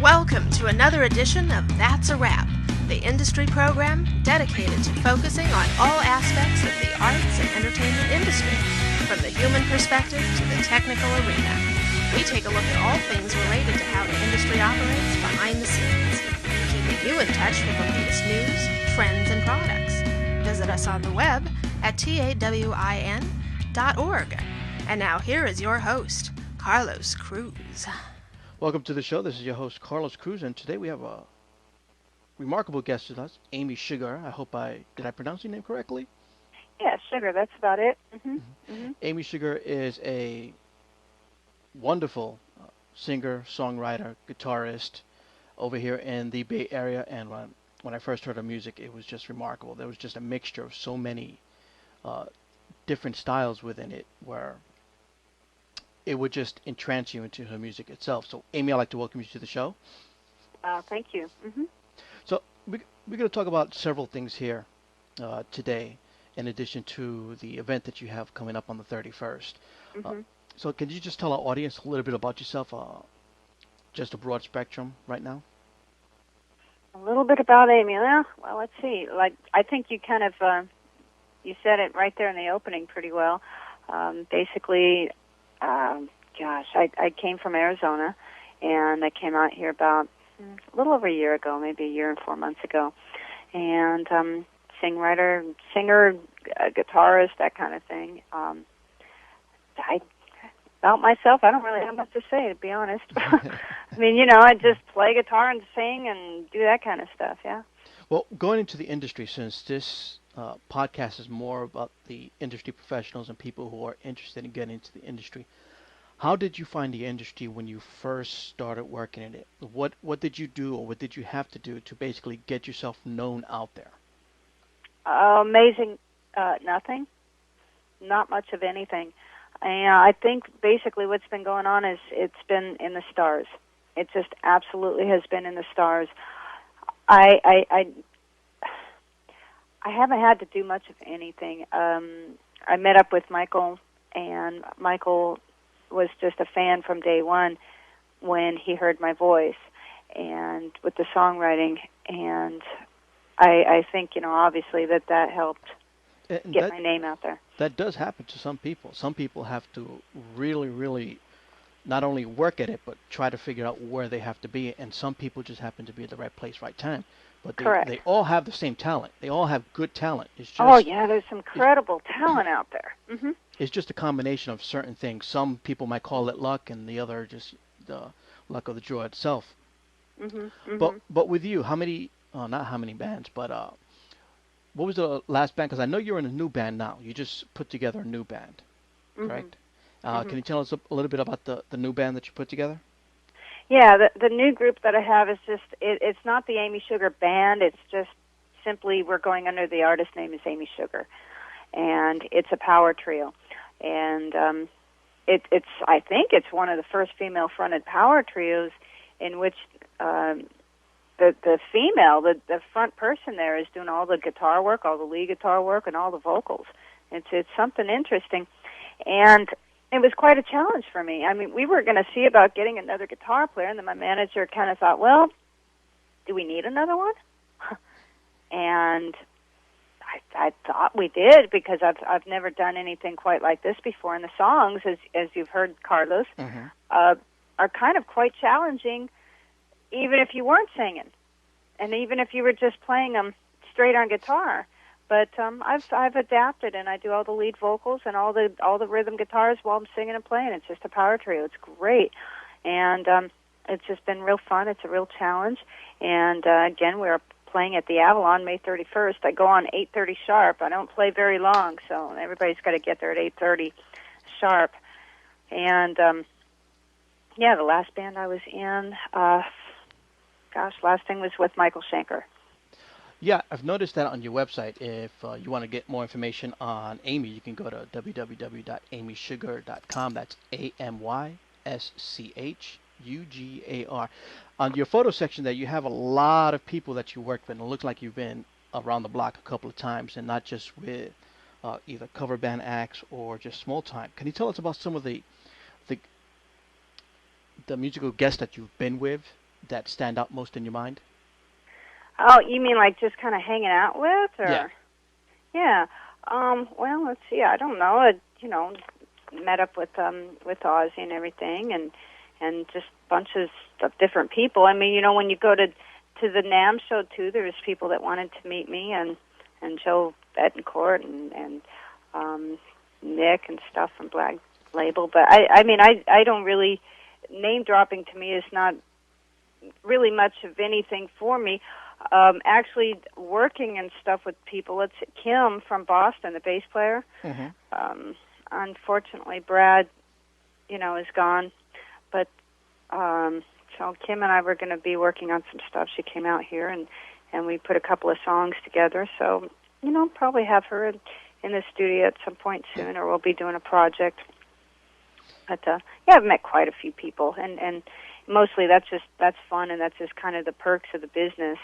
Welcome to another edition of That's a Wrap, the industry program dedicated to focusing on all aspects of the arts and entertainment industry, from the human perspective to the technical arena. We take a look at all things related to how the industry operates behind the scenes, keeping you in touch with the latest news, trends, and products. Visit us on the web at TAWIN.org. And now here is your host, Carlos Cruz. Welcome to the show. This is your host, Carlos Cruz, and today we have a remarkable guest with us, Amy Sugar. Did I pronounce your name correctly? Yeah, Sugar, that's about it. Amy Sugar is a wonderful singer, songwriter, guitarist over here in the Bay Area, and when I first heard her music, it was just remarkable. There was just a mixture of so many different styles within it where it would just entrance you into her music itself. So, Amy, I'd like to welcome you to the show. Thank you. So, we're going to talk about several things here today, in addition to the event that you have coming up on the 31st. So, can you just tell our audience a little bit about yourself, just a broad spectrum right now? A little bit about Amy. Well, let's see. I think you kind of you said it right there in the opening pretty well. Basically, I came from Arizona, and I came out here about a little over a year ago, maybe a year and 4 months ago. And singer, guitarist, that kind of thing. About myself, I don't really have much to say, to be honest. I mean, I just play guitar and sing and do that kind of stuff, yeah. Well, going into the industry, since this podcast is more about the industry professionals and people who are interested in getting into the industry, how did you find the industry when you first started working in it? What did you do, or what did you have to do to basically get yourself known out there? Amazing. Nothing. Not much of anything. And I think basically what's been going on is it's been in the stars. It just absolutely has been in the stars. I haven't had to do much of anything. I met up with Michael, and Michael was just a fan from day one when he heard my voice and with the songwriting, and I think, obviously that helped get my name out there. That does happen to some people. Some people have to really, really not only work at it, but try to figure out where they have to be, and some people just happen to be at the right place, right time. But they all have the same talent. They all have good talent. It's just, there's some incredible talent out there. It's just a combination of certain things. Some people might call it luck, and the other just the luck of the draw itself. But with you, not how many bands, but what was the last band? Because I know you're in a new band now. You just put together a new band, correct? Can you tell us a little bit about the new band that you put together? Yeah, the new group that I have is just, it's not the Amy Sugar Band. It's just simply we're going under the artist name is Amy Sugar. And it's a power trio. And I think it's one of the first female-fronted power trios in which the female, the front person there is doing all the guitar work, all the lead guitar work, and all the vocals. It's something interesting. And it was quite a challenge for me. I mean, we were going to see about getting another guitar player, and then my manager kind of thought, well, do we need another one? And I thought we did, because I've never done anything quite like this before. And the songs, as you've heard, Carlos, are kind of quite challenging, even if you weren't singing, and even if you were just playing them straight on guitar. But I've adapted, and I do all the lead vocals and all the rhythm guitars while I'm singing and playing. It's just a power trio. It's great, and it's just been real fun. It's a real challenge. And again, we're playing at the Avalon May 31st. I go on 8:30 sharp. I don't play very long, so everybody's got to get there at 8:30 sharp. And the last band I was in, last thing was with Michael Schenker. Yeah, I've noticed that on your website. If you want to get more information on Amy, you can go to www.amysugar.com. That's AMYSCHUGAR. On your photo section there, you have a lot of people that you work with, and it looks like you've been around the block a couple of times, and not just with either cover band acts or just small time. Can you tell us about some of the musical guests that you've been with that stand out most in your mind? Oh, you mean like just kind of hanging out with, Yeah. or? Yeah. Well, let's see. I don't know. I, met up with Ozzy and everything, and just bunches of different people. I mean, when you go to the NAMM show too, there was people that wanted to meet me, and Joe Betancourt and Nick and stuff from Black Label. But I mean, I don't really, name dropping to me is not really much of anything for me. Actually, working and stuff with people. It's Kim from Boston, the bass player. Mm-hmm. Unfortunately, Brad, is gone. But so Kim and I were going to be working on some stuff. She came out here, and we put a couple of songs together. So, probably have her in the studio at some point soon, or we'll be doing a project. But yeah, I've met quite a few people, and mostly that's fun, and that's just kind of the perks of the business.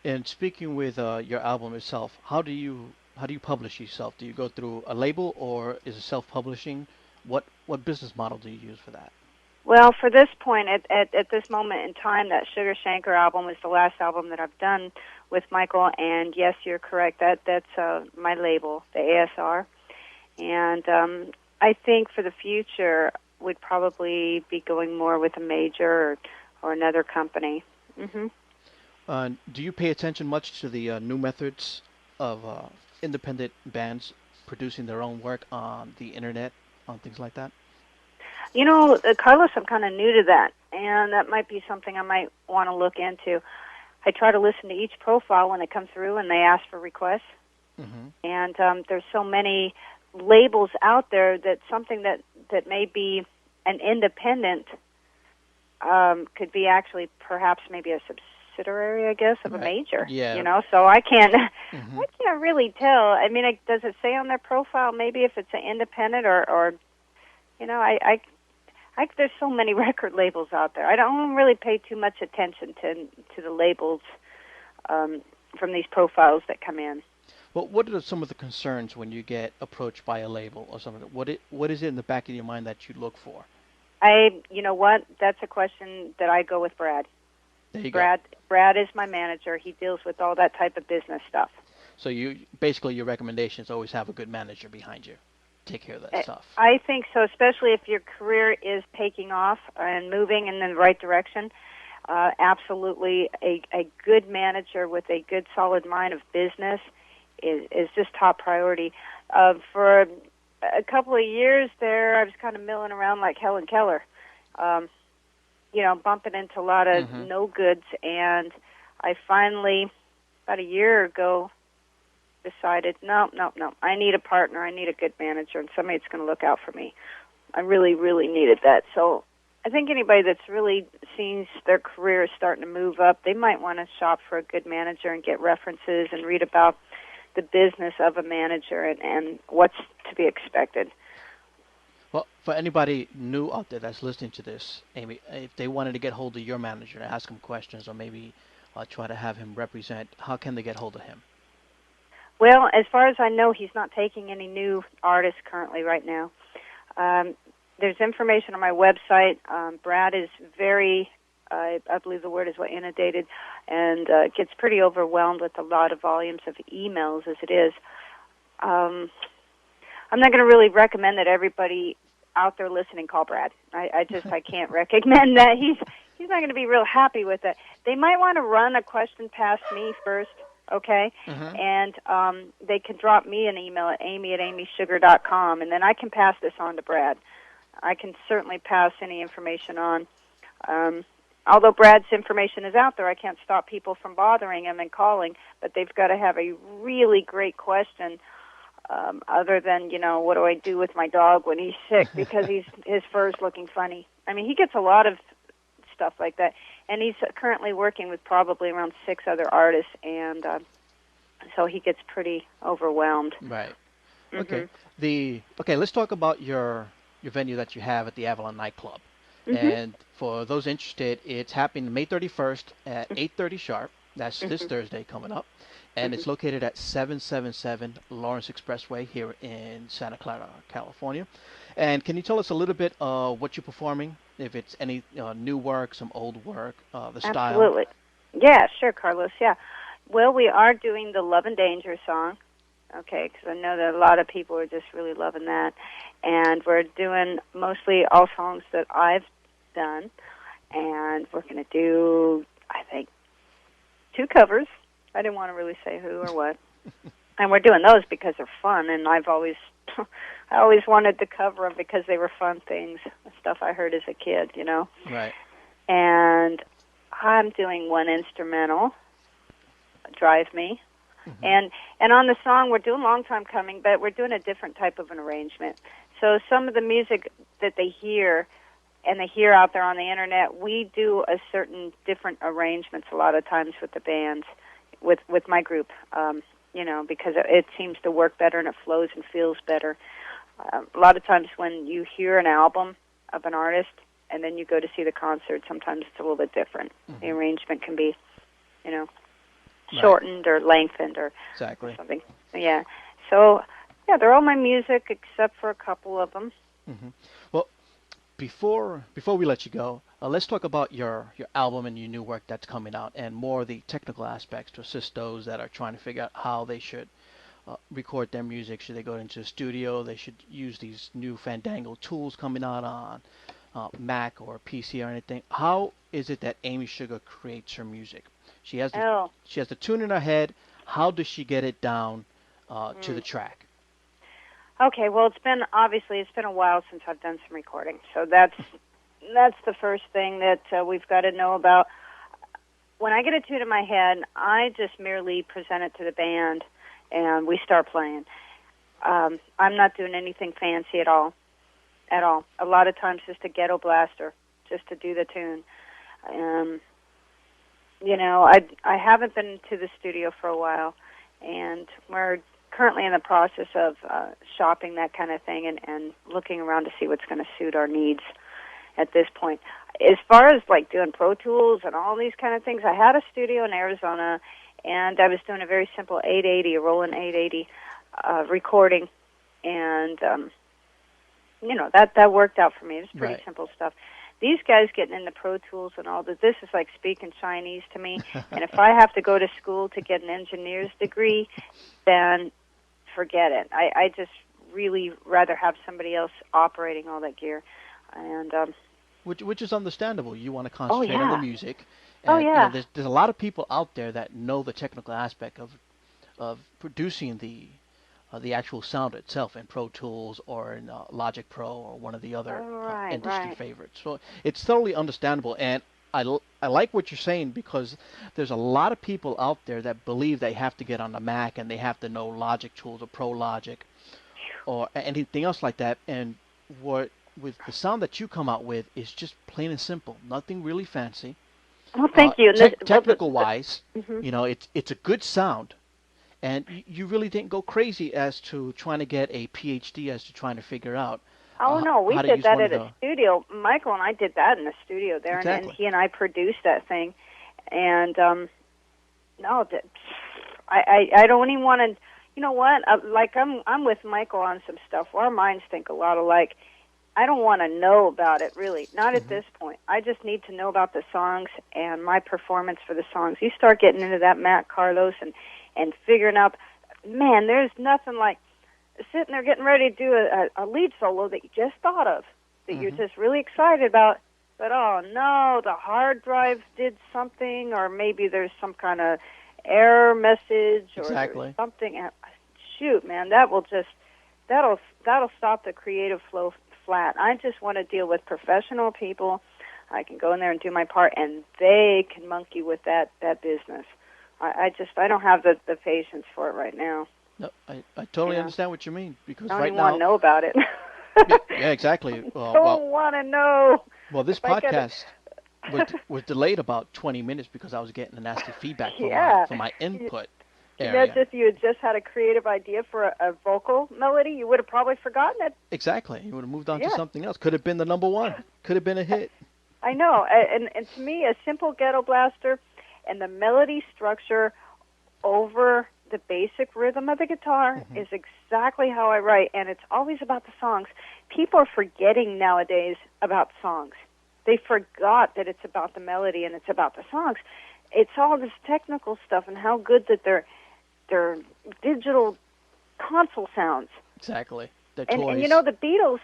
And speaking with your album itself, how do you publish yourself? Do you go through a label or is it self-publishing? What business model do you use for that? Well, for this point, at this moment in time, that Sugar Shanker album is the last album that I've done with Michael, and yes, you're correct. That's my label, the ASR, and I think for the future, we'd probably be going more with a major or another company. Hmm. Do you pay attention much to the new methods of independent bands producing their own work on the internet, on things like that? Carlos, I'm kind of new to that, and that might be something I might want to look into. I try to listen to each profile when they come through and they ask for requests. Mm-hmm. And there's so many labels out there that something that may be an independent could be actually perhaps maybe a subsidiary, I guess, of a major. Yeah. So I can't Mm-hmm. I can't really tell. I mean, does it say on their profile maybe if it's an independent or there's so many record labels out there. I don't really pay too much attention to the labels from these profiles that come in. Well, what are some of the concerns when you get approached by a label or something? What is it in the back of your mind that you look for? You know what? That's a question that I go with Brad. There you Brad, go. Brad is my manager. He deals with all that type of business stuff. So basically your recommendation is always have a good manager behind you. Take care of that stuff. I think so, especially if your career is taking off and moving in the right direction. Absolutely, a good manager with a good, solid mind of business is just top priority. For a couple of years there, I was kind of milling around like Helen Keller, bumping into a lot of Mm-hmm. no goods, and I finally, about a year ago, decided, no, I need a partner, I need a good manager, and somebody that's going to look out for me. I really, really needed that. So I think anybody that's really sees their career is starting to move up, they might want to shop for a good manager and get references and read about the business of a manager and what's to be expected. Well, for anybody new out there that's listening to this, Amy, if they wanted to get hold of your manager and ask him questions or maybe try to have him represent, how can they get hold of him? Well, as far as I know, he's not taking any new artists currently right now. There's information on my website. Brad is very, I believe the word is inundated, and gets pretty overwhelmed with a lot of volumes of emails as it is. I'm not going to really recommend that everybody out there listening call Brad. I can't recommend that. He's not going to be real happy with it. They might want to run a question past me first. Okay, Mm-hmm. and they can drop me an email at amy@amysugar.com, and then I can pass this on to Brad. I can certainly pass any information on. Although Brad's information is out there, I can't stop people from bothering him and calling, but they've got to have a really great question other than, what do I do with my dog when he's sick because his fur's looking funny. I mean, he gets a lot of stuff like that. And he's currently working with probably around 6 other artists, and so he gets pretty overwhelmed. Right. Mm-hmm. Okay. Let's talk about your venue that you have at the Avalon nightclub. Mm-hmm. And for those interested, it's happening May 31st at 8:30 sharp. That's this Thursday coming up, and it's located at 777 Lawrence Expressway here in Santa Clara, California. And can you tell us a little bit what you're performing if it's any new work, some old work, the style. Absolutely. Yeah, sure, Carlos. Yeah. Well, we are doing the Love and Danger song, okay, because I know that a lot of people are just really loving that. And we're doing mostly all songs that I've done. And we're going to do, I think, 2 covers. I didn't want to really say who or what. And we're doing those because they're fun, and I always wanted to cover them because they were fun things, stuff I heard as a kid, you know. Right. And I'm doing one instrumental, Drive Me. And on the song, we're doing Long Time Coming, but we're doing a different type of an arrangement. So some of the music that they hear and they hear out there on the internet, we do a certain different arrangements a lot of times with the bands, with my group, you know, because it seems to work better and it flows and feels better. A lot of times when you hear an album of an artist and then you go to see the concert, sometimes it's a little bit different. The arrangement can be, you know, shortened or lengthened or something. Yeah. So, yeah, they're all my music except for a couple of them. Well, before we let you go, let's talk about your album and your new work that's coming out, and more the technical aspects to assist those that are trying to figure out how they should record their music. Should they go into a studio? They should use these new fandangled tools coming out on Mac or PC or anything. How is it that Amy Sugar creates her music? She has the tune in her head. How does she get it down to the track? Okay, well, it's been a while since I've done some recording, so that's the first thing that we've got to know about. When I get a tune in my head, I just merely present it to the band, and we start playing. I'm not doing anything fancy at all. A lot of times, just a ghetto blaster, just to do the tune. You know, I haven't been to the studio for a while, and we're currently in the process of shopping that kind of thing and looking around to see what's going to suit our needs at this point. As far as like doing Pro Tools and all these kind of things, I had a studio in Arizona, and I was doing a very simple 880, a Roland 880 recording, and you know, that worked out for me. It was pretty simple stuff. These guys getting into Pro Tools and all this is like speaking Chinese to me. And if I have to go to school to get an engineer's degree, then forget it. I just really rather have somebody else operating all that gear. And which is understandable. You want to concentrate on the music. And, you know, there's a lot of people out there that know the technical aspect of producing the actual sound itself in Pro Tools or in Logic Pro or one of the other industry favorites. So it's totally understandable, and I like what you're saying, because there's a lot of people out there that believe they have to get on the Mac and they have to know Logic tools or Pro Logic or anything else like that. And what with the sound that you come out with is just plain and simple, nothing really fancy. Well, thank you. Technical wise, you know, it's a good sound. And you really didn't go crazy as to trying to get a PhD as to trying to figure out. Oh, no, we did that at a studio. Michael and I did that in the studio there, and he and I produced that thing. And, no, I don't even want to, you know what, like I'm with Michael on some stuff where our minds think a lot alike. I don't want to know about it, really, not at this point. I just need to know about the songs and my performance for the songs. You start getting into that, Matt, Carlos, and figuring out, man, there's nothing like sitting there getting ready to do a lead solo that you just thought of, that you're just really excited about, but oh no, the hard drive did something, or maybe there's some kind of error message or something. Shoot, man, that'll stop the creative flow flat. I just want to deal with professional people. I can go in there and do my part, and they can monkey with that business. I don't have the patience for it right now. No, I totally understand what you mean, because I don't right even now want to know about it. yeah, exactly. Don't want to know. Well, this podcast was delayed about 20 minutes because I was getting a nasty feedback from my input area. Imagine if you had just had a creative idea for a vocal melody, you would have probably forgotten it. Exactly. You would have moved on to something else. Could have been the number one. Could have been a hit. I know. And to me, a simple ghetto blaster and the melody structure over the basic rhythm of the guitar is exactly how I write, and it's always about the songs. People are forgetting nowadays about songs. They forgot that it's about the melody and it's about the songs. It's all this technical stuff and how good that their digital console sounds. Exactly. Their And toys. you know, the Beatles,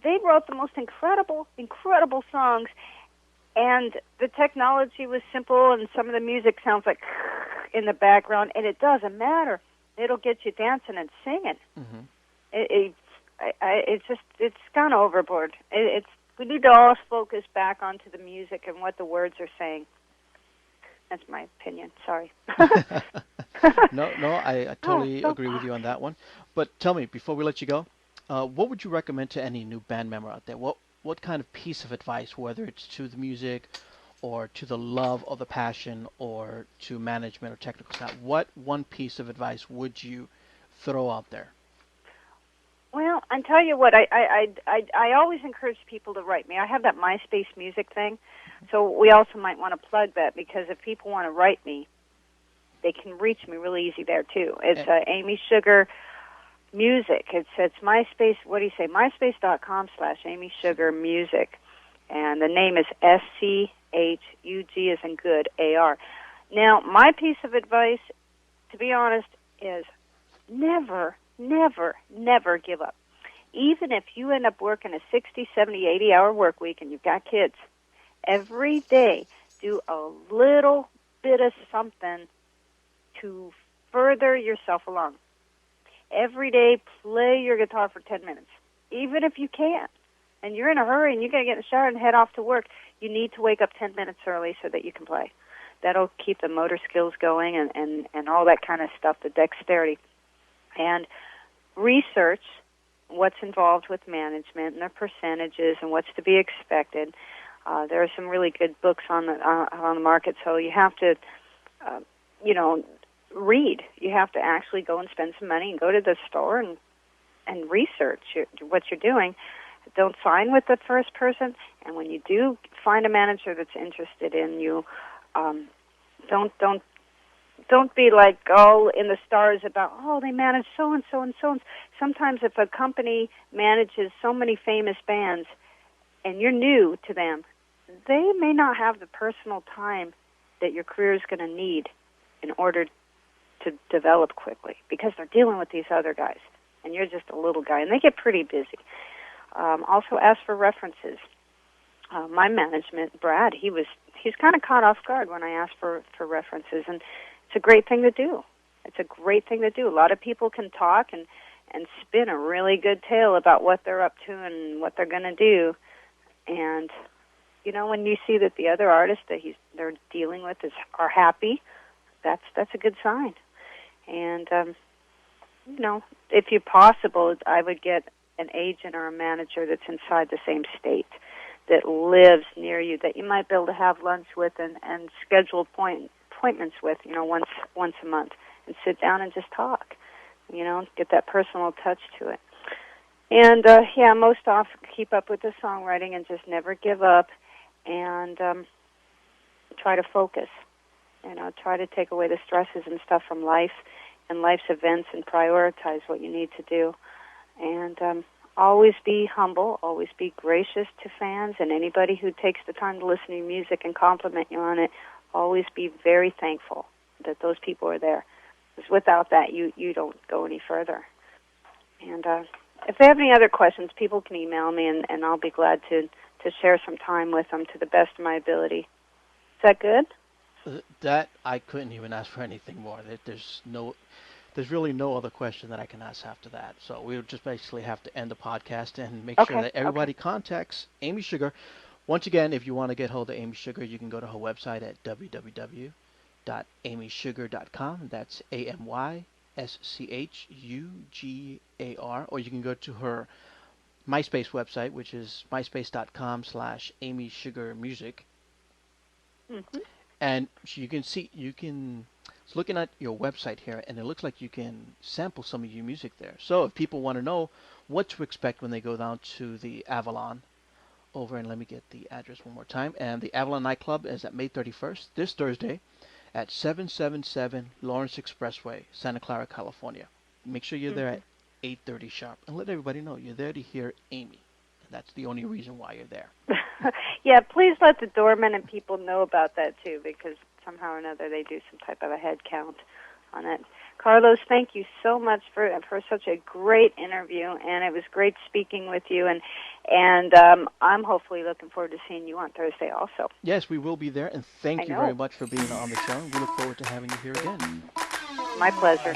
they wrote the most incredible songs, and the technology was simple, and some of the music sounds like in the background, and it doesn't matter. It'll get you dancing and singing. Mm-hmm. It's gone overboard. We need to all focus back onto the music and what the words are saying. That's my opinion. Sorry. No, I totally agree with you on that one. But tell me, before we let you go, what would you recommend to any new band member out there? What kind of piece of advice, whether it's to the music or to the love or the passion or to management or technical staff, what one piece of advice would you throw out there? Well, I tell you what, I always encourage people to write me. I have that MySpace music thing, so we also might want to plug that, because if people want to write me, they can reach me really easy there too. It's Amy Sugar Music. It's MySpace. What do you say? MySpace.com/Amy Sugar Music, and the name is SCHUG as in good AR. Now, my piece of advice, to be honest, is never give up. Even if you end up working a 60, 70, 80-hour work week and you've got kids, every day do a little bit of something to further yourself along. Every day play your guitar for 10 minutes, even if you can't. And you're in a hurry and you got to get in the shower and head off to work, you need to wake up 10 minutes early so that you can play. That'll keep the motor skills going and all that kind of stuff, the dexterity. And research what's involved with management and the percentages and what's to be expected. There are some really good books on the market, so you have to, read. You have to actually go and spend some money and go to the store and research what you're doing. Don't sign with the first person, and when you do find a manager that's interested in you, don't be like all in the stars about, they manage so and so and so. Sometimes if a company manages so many famous bands and you're new to them, they may not have the personal time that your career is going to need in order to develop quickly, because they're dealing with these other guys and you're just a little guy, and they get pretty busy. Also ask for references. My management, Brad, he's kind of caught off guard when I asked for references, and it's a great thing to do. A lot of people can talk and spin a really good tale about what they're up to and what they're going to do. And, when you see that the other artists that they're dealing with are happy, that's a good sign. And, if you're possible, I would get an agent or a manager that's inside the same state, that lives near you, that you might be able to have lunch with and schedule appointments with, once a month, and sit down and just talk, get that personal touch to it. And, most often keep up with the songwriting and just never give up, and try to focus, try to take away the stresses and stuff from life and life's events and prioritize what you need to do. And always be humble, always be gracious to fans and anybody who takes the time to listen to your music and compliment you on it. Always be very thankful that those people are there, because without that, you don't go any further. And if they have any other questions, people can email me, and I'll be glad to share some time with them to the best of my ability. Is that good? That I couldn't even ask for anything more. There's really no other question that I can ask after that. So we'll just basically have to end the podcast and make sure that everybody contacts Amy Sugar. Once again, if you want to get hold of Amy Sugar, you can go to her website at www.amysugar.com. That's AMYSCHUGAR. Or you can go to her MySpace website, which is myspace.com/Amy Sugar Music. Mm-hmm. And it's looking at your website here, and it looks like you can sample some of your music there. So if people want to know what to expect when they go down to the Avalon over, and let me get the address one more time, and the Avalon nightclub is at May 31st, this Thursday, at 777 Lawrence Expressway, Santa Clara, California. Make sure you're there at 8:30 sharp, and let everybody know you're there to hear Amy. And that's the only reason why you're there. Yeah, please let the doormen and people know about that too, because somehow or another they do some type of a head count on it. Carlos, thank you so much for such a great interview, and it was great speaking with you. And I'm hopefully looking forward to seeing you on Thursday also. Yes, we will be there, and thank you very much for being on the show. We look forward to having you here again. My pleasure.